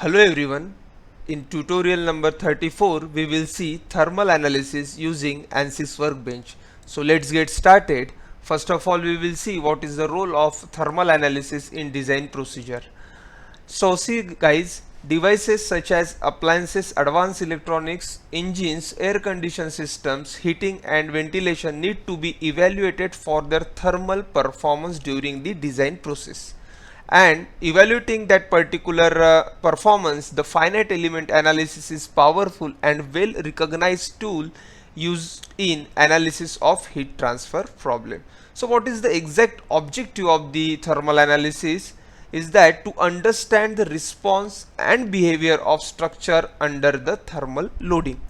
Hello everyone. In tutorial number 34, we will see thermal analysis using Ansys workbench. So let's get started. First of all, we will see what is the role of thermal analysis in design procedure. So see guys, devices such as appliances, advanced electronics, engines, air condition systems, heating and ventilation need to be evaluated for their thermal performance during the design process. And evaluating that particular performance, the finite element analysis is powerful and well recognized tool used in analysis of heat transfer problem. So what is the exact objective of the thermal analysis is that to understand the response and behavior of structure under the thermal loading.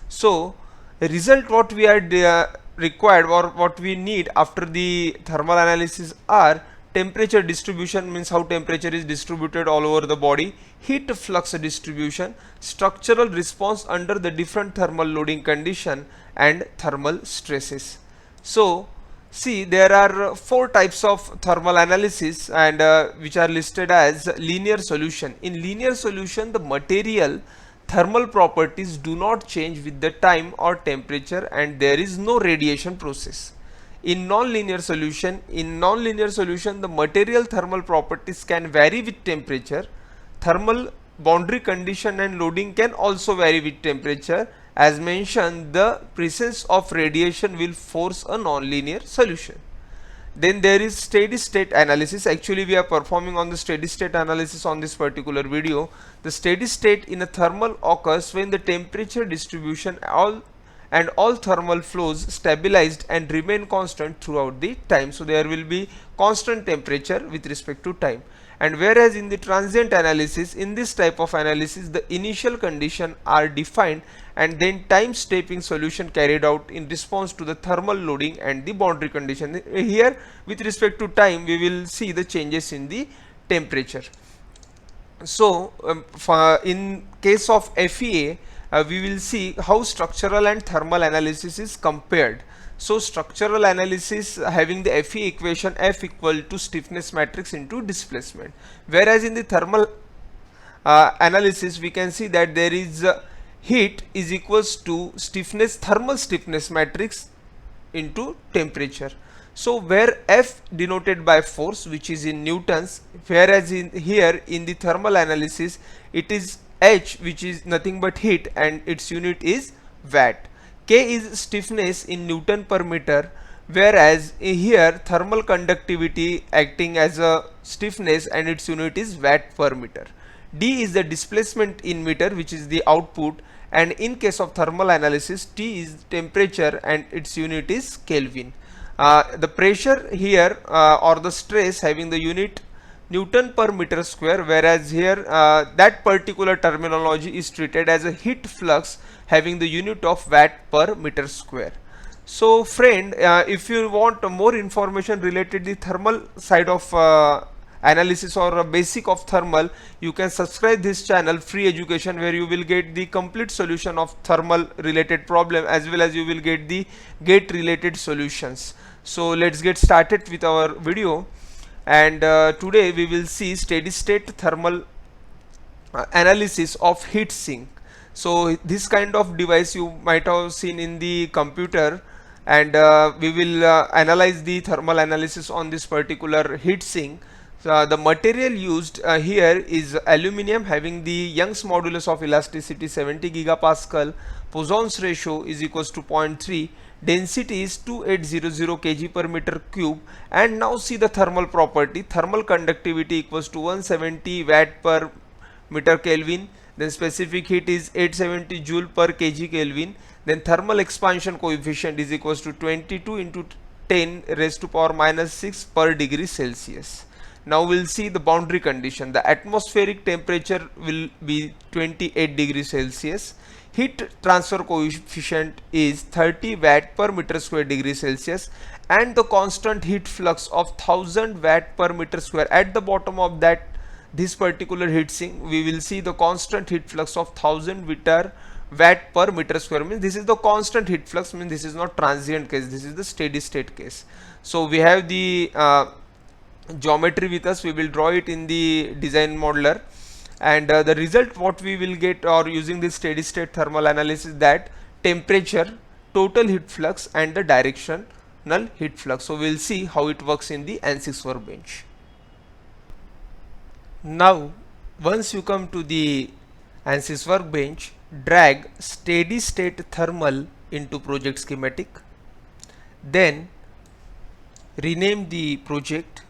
So result what we are required or what we need after the thermal analysis are temperature distribution, means how temperature is distributed all over the body, heat flux distribution, structural response under the different thermal loading condition, and thermal stresses. So see, there are four types of thermal analysis and which are listed as linear solution. In linear solution, the material thermal properties do not change with the time or temperature and there is no radiation process. In non-linear solution, the material thermal properties can vary with temperature. Thermal boundary condition and loading can also vary with temperature. As mentioned, the presence of radiation will force a non-linear solution. Then there is steady state analysis. Actually we are performing on the steady state analysis on this particular video. The steady state in a thermal occurs when the temperature distribution all thermal flows stabilized and remain constant throughout the time. So there will be constant temperature with respect to time. And whereas in the transient analysis, in this type of analysis, the initial condition are defined and then time stepping solution carried out in response to the thermal loading and the boundary condition. Here with respect to time, we will see the changes in the temperature. So in case of FEA, we will see how structural and thermal analysis is compared. So structural analysis having the FE equation F equal to stiffness matrix into displacement, whereas in the thermal analysis we can see that there is heat is equals to thermal stiffness matrix into temperature. So where F denoted by force, which is in newtons, whereas in here in the thermal analysis it is H, which is nothing but heat, and its unit is watt. K is stiffness in Newton per meter, whereas here thermal conductivity acting as a stiffness and its unit is watt per meter. D is the displacement in meter, which is the output, and in case of thermal analysis T is temperature and its unit is Kelvin. The pressure here or the stress having the unit Newton per meter square, whereas here that particular terminology is treated as a heat flux having the unit of watt per meter square. So friend, if you want more information related to the thermal side of analysis or a basic of thermal, you can subscribe this channel Free Education, where you will get the complete solution of thermal related problem as well as you will get the gate related solutions. So let's get started with our video. And today we will see steady state thermal analysis of heat sink. So this kind of device you might have seen in the computer, and we will analyze the thermal analysis on this particular heat sink. The material used here is aluminum having the Young's modulus of elasticity 70 gigapascal, Poisson's ratio is equals to 0.3, density is 2800 kg per meter cube. And now see the thermal property. Thermal conductivity equals to 170 watt per meter Kelvin, then specific heat is 870 joule per kg Kelvin, then thermal expansion coefficient is equals to 22 into 10 raised to power minus 6 per degree Celsius. Now we'll see the boundary condition. The atmospheric temperature will be 28 degrees Celsius. Heat transfer coefficient is 30 watt per meter square degree Celsius, and the constant heat flux of 1000 watt per meter square. At the bottom of this particular heat sink, we will see the constant heat flux of 1000 watt per meter square, means this is the constant heat flux, means this is not transient case, this is the steady state case. So we have the geometry with us, we will draw it in the design modeler. and the result what we will get or using this steady state thermal analysis, that temperature, total heat flux and the directional heat flux. So we'll see how it works in the Ansys workbench. Now once you come to the Ansys workbench, drag steady state thermal into project schematic, then rename the project.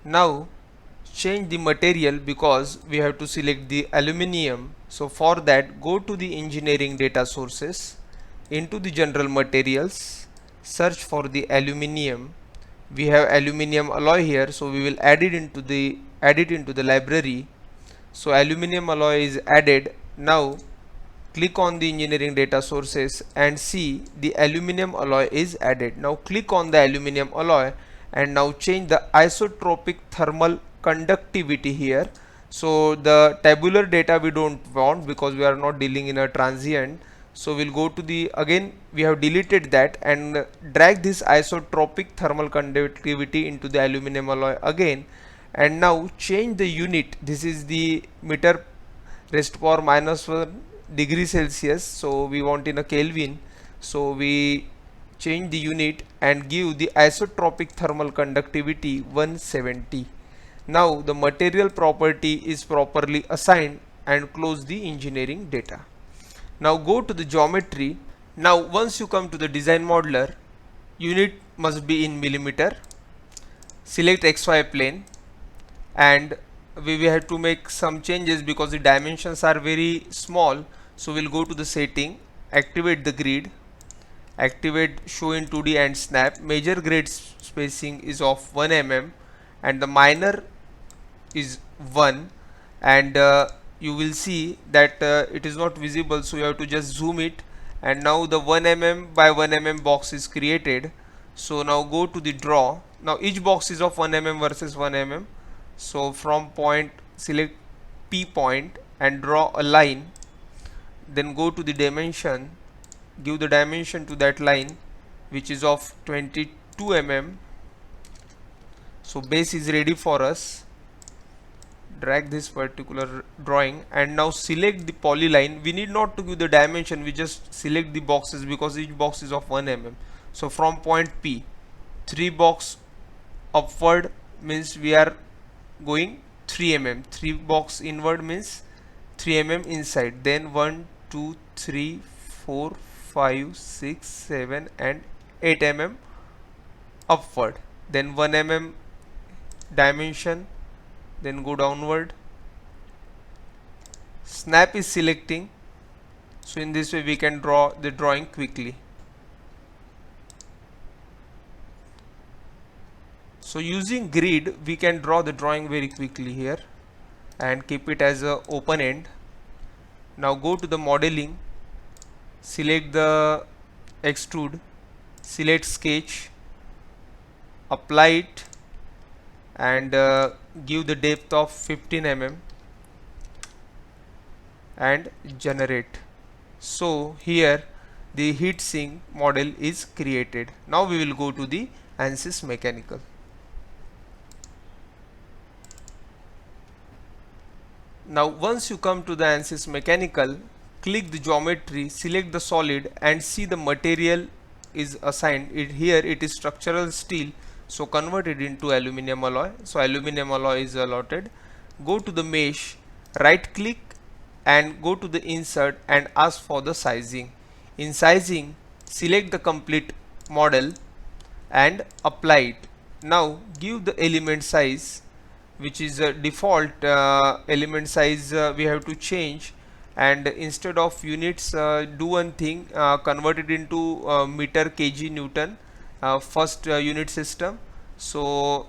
Now change the material because we have to select the aluminium. So for that, go to the engineering data sources, into the general materials, search for the aluminium. We have aluminium alloy here, so we will add it into the library. So aluminium alloy is added. Now click on the engineering data sources and see the aluminium alloy is added. Now click on the aluminium alloy and now change the isotropic thermal conductivity here. So the tabular data we don't want because we are not dealing in a transient. So we'll go to the, again we have deleted that, and drag this isotropic thermal conductivity into the aluminium alloy again, and now change the unit. This is the meter raised to power minus 1 degree Celsius, so we want in a Kelvin. So we change the unit and give the isotropic thermal conductivity 170. Now the material property is properly assigned, and close the engineering data. Now go to the geometry. Now once you come to the design modeler, unit must be in millimeter. Select XY plane, and we will have to make some changes because the dimensions are very small. So we'll go to the setting, activate the grid, activate show in 2D and snap. Major grid spacing is of 1 mm and the minor is 1, and you will see that it is not visible, so you have to just zoom it, and now the 1 mm by 1 mm box is created. So now go to the draw. Now each box is of 1 mm versus 1 mm. So from point, select P point and draw a line, then go to the dimension, give the dimension to that line which is of 22 mm. So base is ready for us. Drag this particular drawing and now select the polyline. We need not to give the dimension, we just select the boxes because each box is of 1 mm. So from point P, 3 box upward means we are going 3 mm, 3 box inward means 3 mm inside, then 1 2 3 4 5 6 7 and 8 mm upward, then 1 mm dimension, then go downward. Snap is selecting, so in this way we can draw the drawing quickly. So using grid we can draw the drawing very quickly here and keep it as a open end. Now go to the modeling, select the extrude, select sketch, apply it, and give the depth of 15 mm and generate. So here the heat sink model is created. Now we will go to the Ansys mechanical. Now once you come to the Ansys mechanical, click the geometry, select the solid and see the material is assigned. Here it is structural steel, so convert it into aluminium alloy. So aluminium alloy is allotted. Go to the mesh, right click and go to the insert and ask for the sizing. In sizing, select the complete model and apply it. Now give the element size, which is a default element size we have to change, and instead of units do one thing, convert it into meter kg newton, first unit system. So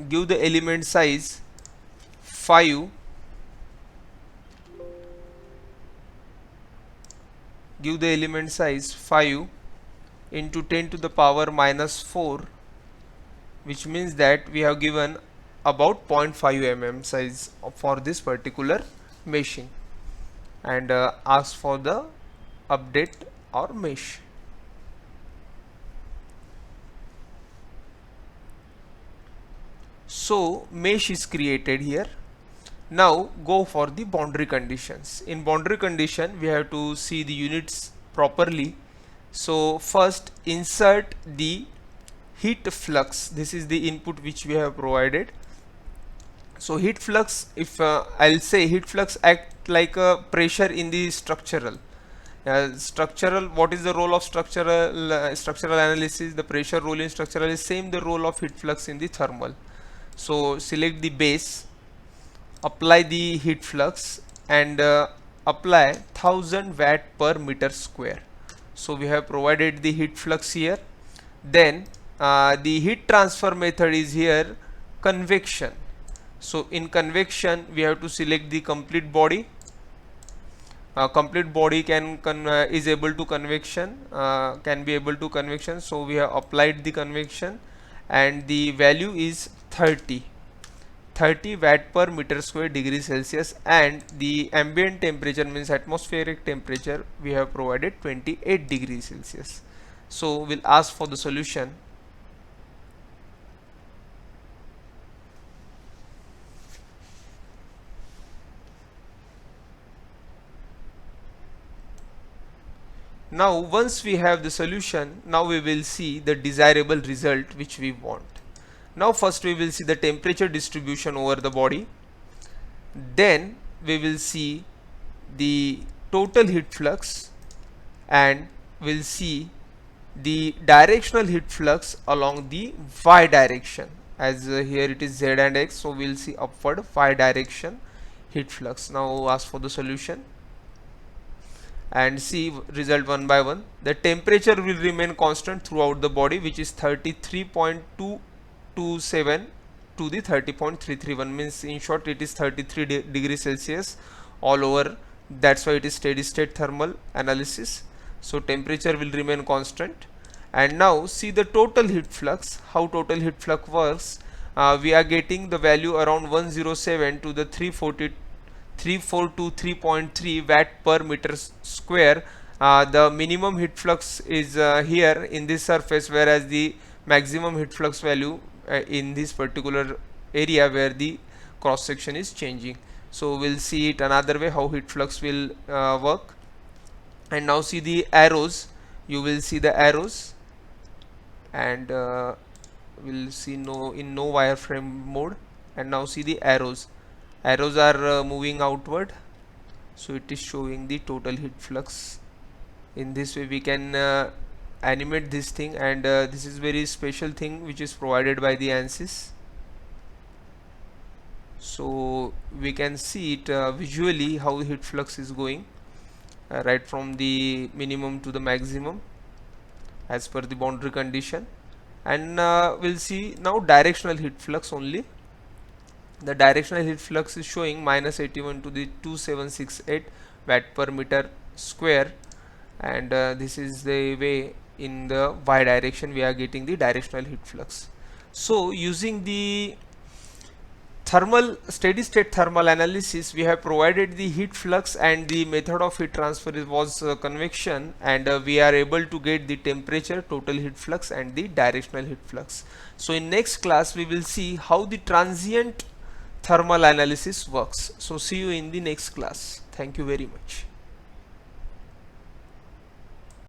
give the element size 5, give the element size 5 into 10 to the power minus 4, which means that we have given about 0.5 mm size for this particular meshing, and ask for the update or mesh. So mesh is created here. Now go for the boundary conditions. In boundary condition we have to see the units properly. So first insert the heat flux. This is the input which we have provided. So heat flux, if I'll say heat flux act like a pressure in the structural. Structural, what is the role of structural analysis? The pressure role in structural is same the role of heat flux in the thermal. So select the base, apply the heat flux, and apply 1000 watt per meter square. So we have provided the heat flux here. Then the heat transfer method is here convection. So in convection we have to select the complete body. Complete body is able to convection, can be able to convection. So we have applied the convection, and the value is 30 watt per meter square degree Celsius, and the ambient temperature means atmospheric temperature we have provided 28 degrees Celsius. So we'll ask for the solution. Now once we have the solution, now we will see the desirable result which we want. Now first we will see the temperature distribution over the body. Then we will see the total heat flux, and we'll see the directional heat flux along the y direction, as here it is z and x. So we'll see upward y direction heat flux. Now ask for the solution and see result one by one. The temperature will remain constant throughout the body, which is 33.227 to the 30.331, means in short it is 33 degrees Celsius all over. That's why it is steady state thermal analysis. So temperature will remain constant. And now see the total heat flux. How total heat flux works? We are getting the value around 107 to the 343.3 watt per meter square. The minimum heat flux is here in this surface, whereas the maximum heat flux value in this particular area where the cross section is changing. So we'll see it another way how heat flux will work. And now see the arrows. You will see the arrows, and we'll see in no wireframe mode. And now see the arrows are moving outward, so it is showing the total heat flux. In this way we can animate this thing, and this is very special thing which is provided by the Ansys. So we can see it visually how the heat flux is going right from the minimum to the maximum as per the boundary condition. And we'll see now directional heat flux only. The directional heat flux is showing -81 to the 2768 watt per meter square, and this is the way in the y direction we are getting the directional heat flux. So using the thermal steady state thermal analysis, we have provided the heat flux, and the method of heat transfer was convection, and we are able to get the temperature, total heat flux, and the directional heat flux. So in next class we will see how the transient thermal analysis works. So see you in the next class. Thank you very much.